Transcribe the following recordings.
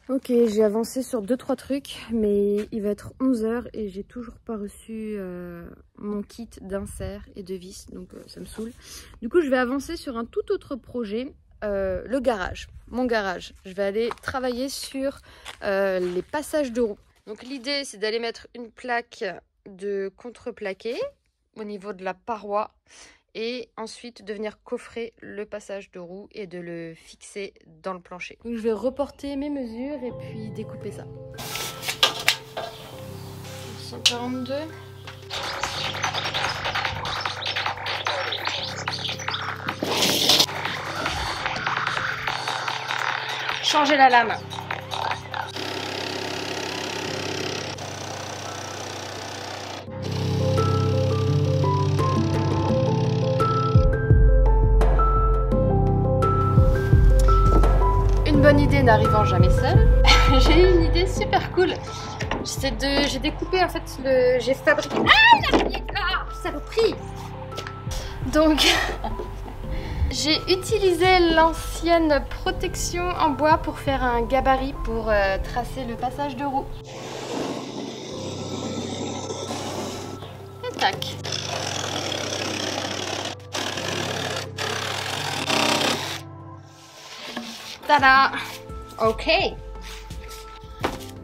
Ok, j'ai avancé sur 2-3 trucs, mais il va être 11 h et j'ai toujours pas reçu mon kit d'insert et de vis, donc ça me saoule. Du coup, je vais avancer sur un tout autre projet, le garage, mon garage. Je vais aller travailler sur les passages de roues. Donc l'idée, c'est d'aller mettre une plaque de contreplaqué au niveau de la paroi et ensuite de venir coffrer le passage de roue et de le fixer dans le plancher. Donc je vais reporter mes mesures et puis découper ça. 142. Changer la lame. Bonne idée n'arrivant jamais seule, j'ai eu une idée super cool. J'ai découpé en fait j'ai fabriqué. Ah, saloperie. Donc j'ai utilisé l'ancienne protection en bois pour faire un gabarit pour tracer le passage de roue. Et tac. Tada! Ok.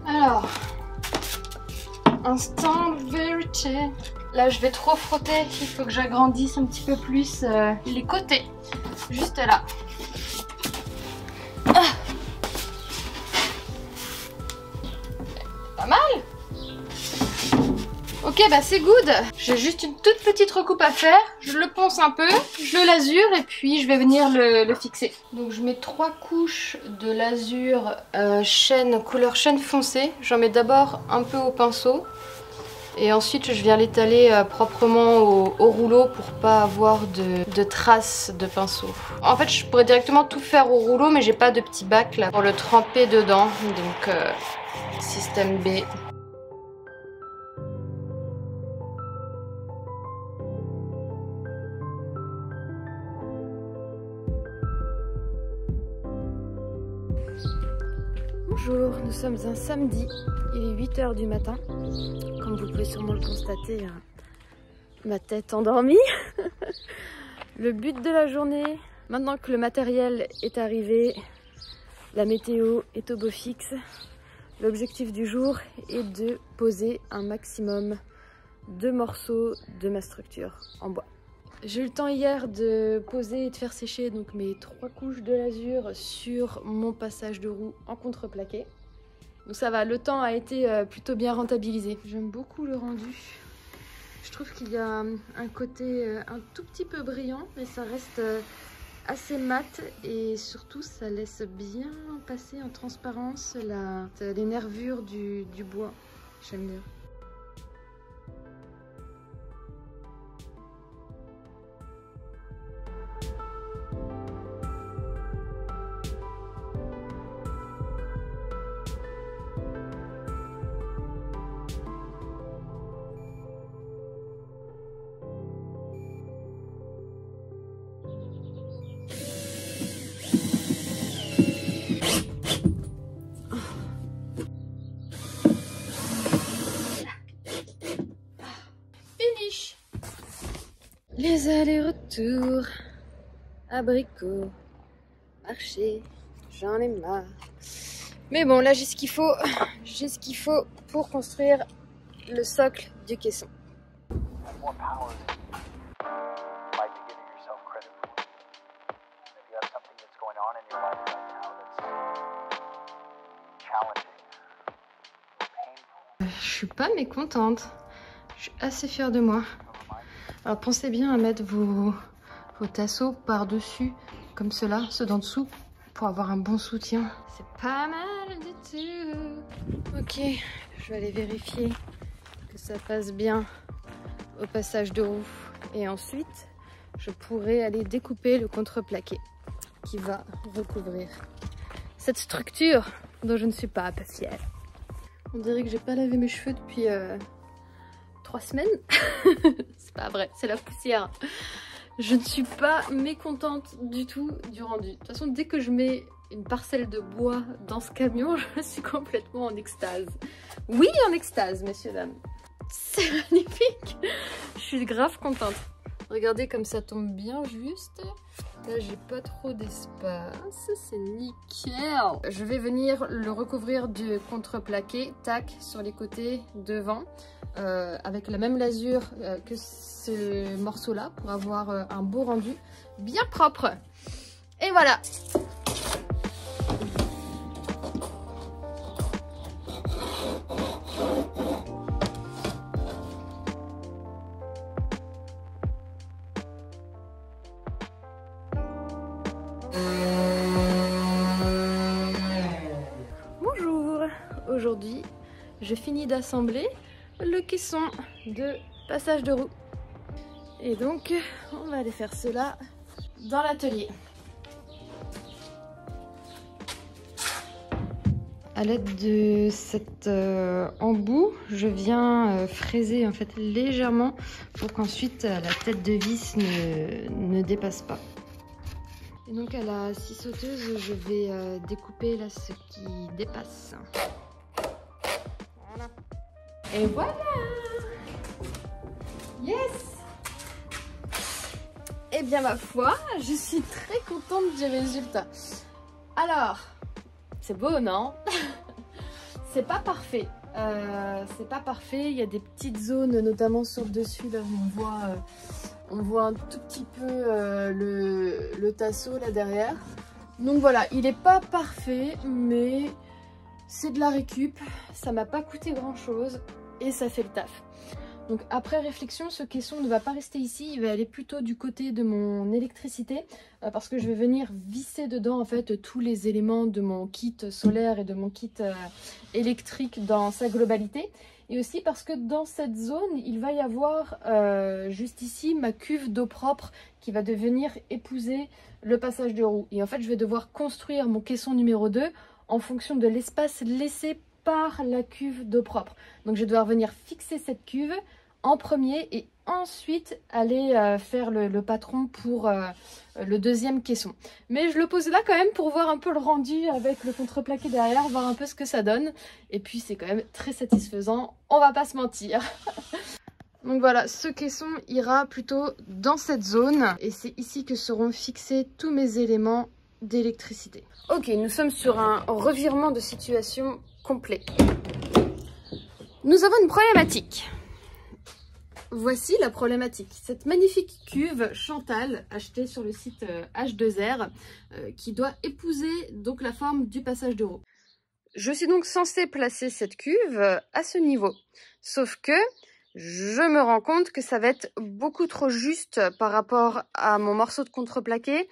Alors, instant vérité. Là, je vais trop frotter. Il faut que j'agrandisse un petit peu plus les côtés. Juste là. Ah. Pas mal. Ok, bah c'est good. J'ai juste une toute petite recoupe à faire. Je le ponce un peu, je le lasure et puis je vais venir le fixer. Donc je mets 3 couches de lasure couleur chêne foncé. J'en mets d'abord un peu au pinceau. Et ensuite je viens l'étaler proprement au rouleau pour pas avoir de traces de pinceau. En fait je pourrais directement tout faire au rouleau mais j'ai pas de petit bac là pour le tremper dedans. Donc système B. Bonjour, nous sommes un samedi, il est 8 h du matin. Comme vous pouvez sûrement le constater, ma tête endormie. Le but de la journée, maintenant que le matériel est arrivé, la météo est au beau fixe, l'objectif du jour est de poser un maximum de morceaux de ma structure en bois. J'ai eu le temps hier de poser et de faire sécher donc mes 3 couches de lasure sur mon passage de roue en contreplaqué. Donc ça va, le temps a été plutôt bien rentabilisé. J'aime beaucoup le rendu. Je trouve qu'il y a un côté un tout petit peu brillant, mais ça reste assez mat et surtout ça laisse bien passer en transparence les nervures du bois. J'aime bien. Les allers-retours, abricots, marché, j'en ai marre. Mais bon, là j'ai ce qu'il faut. J'ai ce qu'il faut pour construire le socle du caisson. Je suis pas mécontente. Je suis assez fière de moi. Alors pensez bien à mettre vos tasseaux par-dessus, comme cela, ceux d'en dessous, pour avoir un bon soutien. C'est pas mal du tout. Ok, je vais aller vérifier que ça passe bien au passage de roue. Et ensuite, je pourrai aller découper le contreplaqué qui va recouvrir cette structure dont je ne suis pas fière. On dirait que j'ai pas lavé mes cheveux depuis 3 semaines. C'est pas vrai, c'est la poussière. Je ne suis pas mécontente du tout du rendu. De toute façon, dès que je mets une parcelle de bois dans ce camion, je suis complètement en extase. Oui, en extase, messieurs, dames. C'est magnifique. Je suis grave contente. Regardez comme ça tombe bien juste. Là, j'ai pas trop d'espace. C'est nickel. Je vais venir le recouvrir de contreplaqué, tac, sur les côtés, devant, avec la même lasure que ce morceau-là, pour avoir un beau rendu bien propre. Et voilà. Bonjour, aujourd'hui je finis d'assembler le caisson de passage de roue et donc on va aller faire cela dans l'atelier. À l'aide de cet embout, je viens fraiser en fait légèrement pour qu'ensuite la tête de vis ne dépasse pas. Et donc à la scie sauteuse, je vais découper là ce qui dépasse. Voilà. Et voilà! Yes! Eh bien ma foi, je suis très contente du résultat. Alors, c'est beau, non? C'est pas parfait. C'est pas parfait. Il y a des petites zones, notamment sur le dessus, là où on voit un tout petit peu le tasseau là derrière. Donc voilà, il est pas parfait, mais c'est de la récup. Ça m'a pas coûté grand chose et ça fait le taf. Donc après réflexion, ce caisson ne va pas rester ici, il va aller plutôt du côté de mon électricité parce que je vais venir visser dedans en fait tous les éléments de mon kit solaire et de mon kit électrique dans sa globalité. Et aussi parce que dans cette zone, il va y avoir juste ici ma cuve d'eau propre qui va devenir épouser le passage de roue. Et en fait, je vais devoir construire mon caisson numéro 2 en fonction de l'espace laissé par la cuve d'eau propre. Donc je vais devoir venir fixer cette cuve en premier et ensuite aller faire le patron pour le deuxième caisson. Mais je le pose là quand même pour voir un peu le rendu avec le contreplaqué derrière, voir un peu ce que ça donne. Et puis c'est quand même très satisfaisant, on va pas se mentir. Donc voilà, ce caisson ira plutôt dans cette zone et c'est ici que seront fixés tous mes éléments d'électricité. Ok, nous sommes sur un revirement de situation complet. Nous avons une problématique. Voici la problématique. Cette magnifique cuve Chantal achetée sur le site H2R qui doit épouser donc la forme du passage de roue. Je suis donc censée placer cette cuve à ce niveau. Sauf que je me rends compte que ça va être beaucoup trop juste par rapport à mon morceau de contreplaqué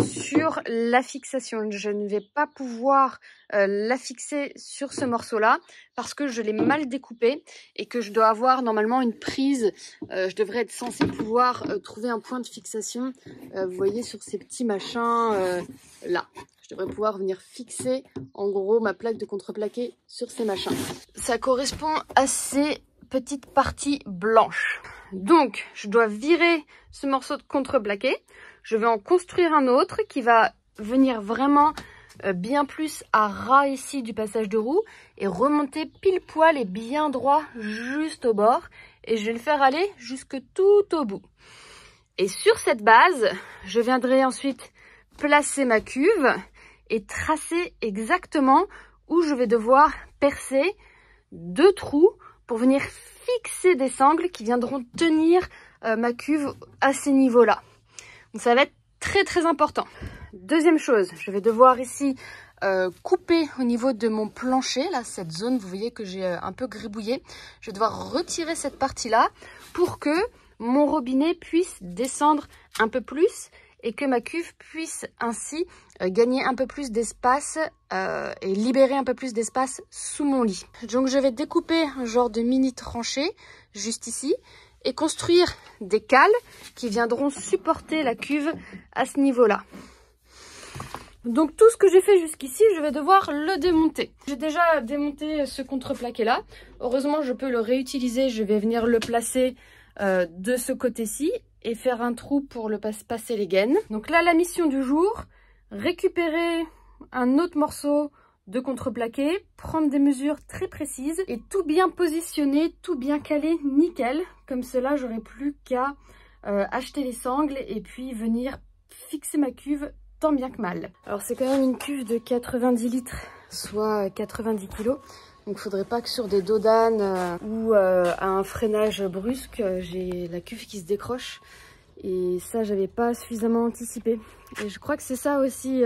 sur la fixation. Je ne vais pas pouvoir la fixer sur ce morceau-là parce que je l'ai mal découpé et que je dois avoir normalement une prise. Je devrais être censée pouvoir trouver un point de fixation. Vous voyez sur ces petits machins là. Je devrais pouvoir venir fixer en gros ma plaque de contreplaqué sur ces machins. Ça correspond à ces petite partie blanche. Donc, je dois virer ce morceau de contreplaqué. Je vais en construire un autre qui va venir vraiment bien plus à ras ici du passage de roue et remonter pile poil et bien droit juste au bord. Et je vais le faire aller jusque tout au bout. Et sur cette base, je viendrai ensuite placer ma cuve et tracer exactement où je vais devoir percer 2 trous pour venir fixer des sangles qui viendront tenir ma cuve à ces niveaux-là. Donc ça va être très très important. Deuxième chose, je vais devoir ici couper au niveau de mon plancher, là, cette zone, vous voyez que j'ai un peu gribouillé. Je vais devoir retirer cette partie-là pour que mon robinet puisse descendre un peu plus et que ma cuve puisse ainsi gagner un peu plus d'espace et libérer un peu plus d'espace sous mon lit. Donc je vais découper un genre de mini tranchée juste ici et construire des cales qui viendront supporter la cuve à ce niveau-là. Donc tout ce que j'ai fait jusqu'ici, je vais devoir le démonter. J'ai déjà démonté ce contreplaqué là. Heureusement, je peux le réutiliser. Je vais venir le placer de ce côté-ci et faire un trou pour le passer les gaines. Donc là, la mission du jour, récupérer un autre morceau de contreplaqué, prendre des mesures très précises et tout bien positionner, tout bien calé, nickel. Comme cela, j'aurais plus qu'à acheter les sangles et puis venir fixer ma cuve tant bien que mal. Alors c'est quand même une cuve de 90 litres, soit 90 kg. Donc il faudrait pas que sur des dos d'âne ou à un freinage brusque, j'ai la cuve qui se décroche. Et ça, j'avais pas suffisamment anticipé. Et je crois que c'est ça aussi,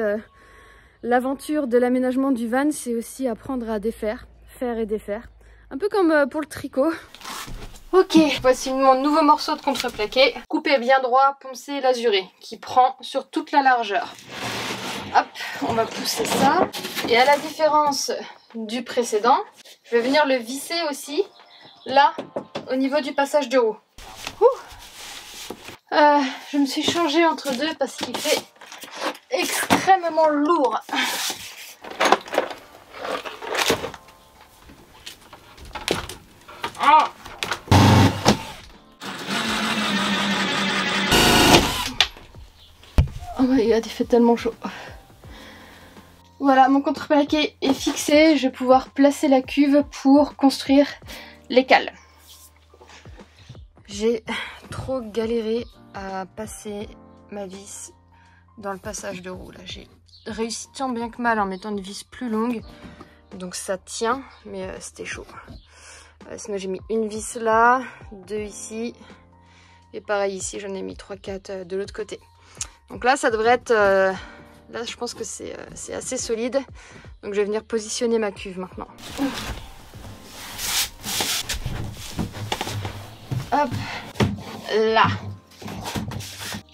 l'aventure de l'aménagement du van, c'est aussi apprendre à défaire, faire et défaire. Un peu comme pour le tricot. Ok, voici mon nouveau morceau de contreplaqué. Coupé bien droit, poncé lasuré, qui prend sur toute la largeur. Hop, on va pousser ça. Et à la différence du précédent, je vais venir le visser aussi, là, au niveau du passage de roue. Je me suis changée entre deux parce qu'il fait extrêmement lourd. Oh my god, il fait tellement chaud. Voilà, mon contreplaqué est fixé. Je vais pouvoir placer la cuve pour construire les cales. J'ai trop galéré à passer ma vis dans le passage de roue. Là, j'ai réussi tant bien que mal en mettant une vis plus longue. Donc ça tient, mais c'était chaud. Sinon j'ai mis une vis là, deux ici. Et pareil ici, j'en ai mis 3-4 de l'autre côté. Donc là, ça devrait être... là, je pense que c'est assez solide. Donc je vais venir positionner ma cuve maintenant. Hop, là.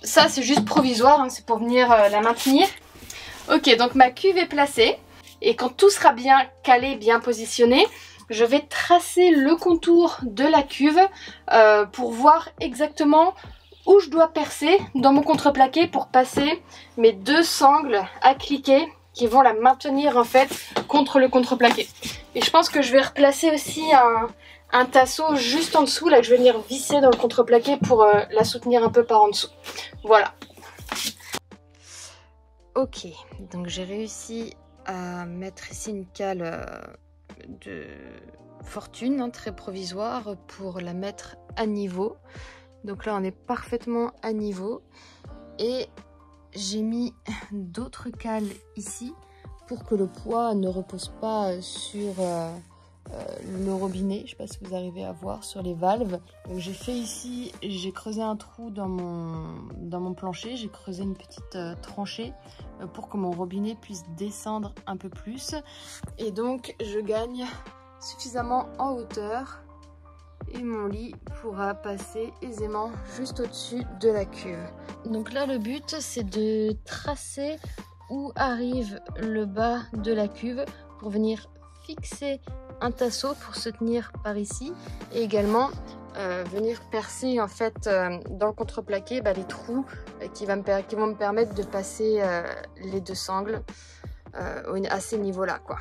Ça, c'est juste provisoire, hein, c'est pour venir la maintenir. Ok, donc ma cuve est placée. Et quand tout sera bien calé, bien positionné, je vais tracer le contour de la cuve pour voir exactement où je dois percer dans mon contreplaqué pour passer mes deux sangles à cliquer qui vont la maintenir en fait contre le contreplaqué. Et je pense que je vais replacer aussi un tasseau juste en dessous là que je vais venir visser dans le contreplaqué pour la soutenir un peu par en dessous. Voilà. Ok, donc j'ai réussi à mettre ici une cale de fortune, hein, très provisoire, pour la mettre à niveau. Donc là on est parfaitement à niveau et j'ai mis d'autres cales ici pour que le poids ne repose pas sur le robinet. Je ne sais pas si vous arrivez à voir sur les valves. Donc j'ai fait ici, j'ai creusé un trou dans mon plancher, j'ai creusé une petite tranchée pour que mon robinet puisse descendre un peu plus. Et donc je gagne suffisamment en hauteur et mon lit pourra passer aisément juste au-dessus de la cuve. Donc là le but c'est de tracer où arrive le bas de la cuve pour venir fixer un tasseau pour se tenir par ici et également venir percer en fait dans le contreplaqué les trous qui vont me permettre de passer les deux sangles à ces niveaux là quoi.